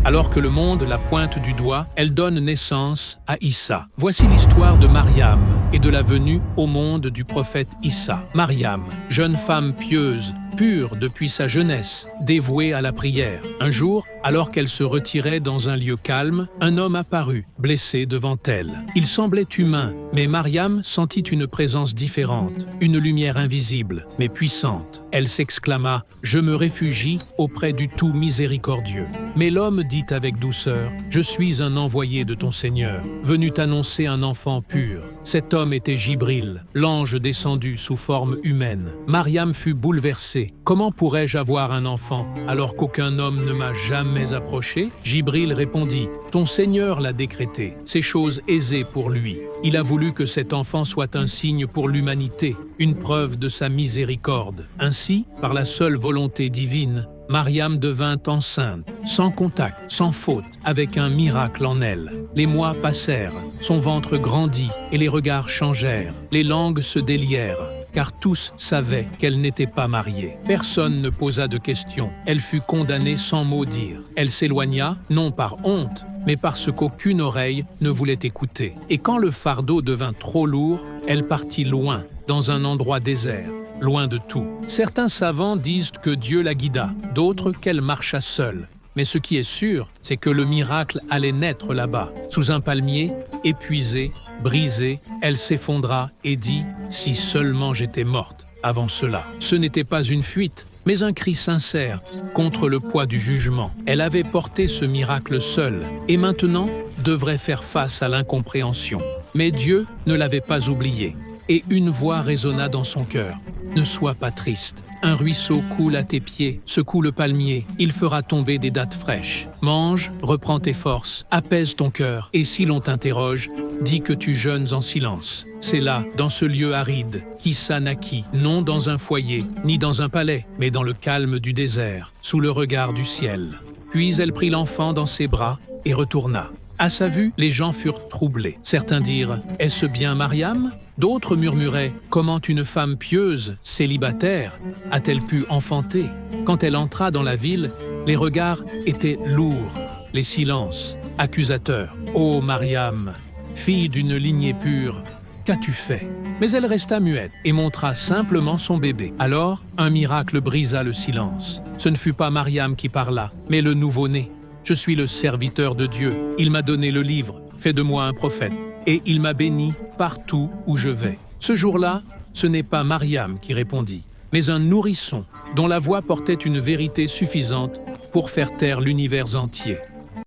Alors que le monde la pointe du doigt, elle donne naissance à Issa. Voici l'histoire de Mariam et de la venue au monde du prophète Issa. Mariam, jeune femme pieuse, pure depuis sa jeunesse, dévouée à la prière. Un jour, alors qu'elle se retirait dans un lieu calme, un homme apparut, blessé devant elle. Il semblait humain, mais Mariam sentit une présence différente, une lumière invisible, mais puissante. Elle s'exclama « Je me réfugie auprès du tout miséricordieux ». Mais l'homme dit avec douceur « Je suis un envoyé de ton Seigneur, venu t'annoncer un enfant pur ». Cet homme était Jibril, l'ange descendu sous forme humaine. Mariam fut bouleversée. Comment pourrais-je avoir un enfant alors qu'aucun homme ne m'a jamais approché? Jibril répondit, ton Seigneur l'a décrété, c'est chose aisée pour lui. Il a voulu que cet enfant soit un signe pour l'humanité, une preuve de sa miséricorde. Ainsi, par la seule volonté divine, Mariam devint enceinte, sans contact, sans faute, avec un miracle en elle. Les mois passèrent, son ventre grandit et les regards changèrent, les langues se délièrent, car tous savaient qu'elle n'était pas mariée. Personne ne posa de questions, elle fut condamnée sans mot dire. Elle s'éloigna, non par honte, mais parce qu'aucune oreille ne voulait écouter. Et quand le fardeau devint trop lourd, elle partit loin, dans un endroit désert, loin de tout. Certains savants disent que Dieu la guida, d'autres qu'elle marcha seule. Mais ce qui est sûr, c'est que le miracle allait naître là-bas, sous un palmier, épuisée, brisée, elle s'effondra et dit « Si seulement j'étais morte avant cela ». Ce n'était pas une fuite, mais un cri sincère contre le poids du jugement. Elle avait porté ce miracle seule et maintenant devrait faire face à l'incompréhension. Mais Dieu ne l'avait pas oubliée et une voix résonna dans son cœur. « Ne sois pas triste. Un ruisseau coule à tes pieds, secoue le palmier, il fera tomber des dattes fraîches. Mange, reprends tes forces, apaise ton cœur, et si l'on t'interroge, dis que tu jeûnes en silence. C'est là, dans ce lieu aride, qu'Issa naquit, non dans un foyer, ni dans un palais, mais dans le calme du désert, sous le regard du ciel. Puis elle prit l'enfant dans ses bras et retourna. À sa vue, les gens furent troublés. Certains dirent « Est-ce bien Mariam ?» D'autres murmuraient « Comment une femme pieuse, célibataire, a-t-elle pu enfanter ?» Quand elle entra dans la ville, les regards étaient lourds, les silences accusateurs. « Ô Mariam, fille d'une lignée pure, qu'as-tu fait ?» Mais elle resta muette et montra simplement son bébé. Alors, un miracle brisa le silence. Ce ne fut pas Mariam qui parla, mais le nouveau-né. Je suis le serviteur de Dieu. Il m'a donné le livre, fait de moi un prophète, et il m'a béni partout où je vais. Ce jour-là, ce n'est pas Mariam qui répondit, mais un nourrisson dont la voix portait une vérité suffisante pour faire taire l'univers entier.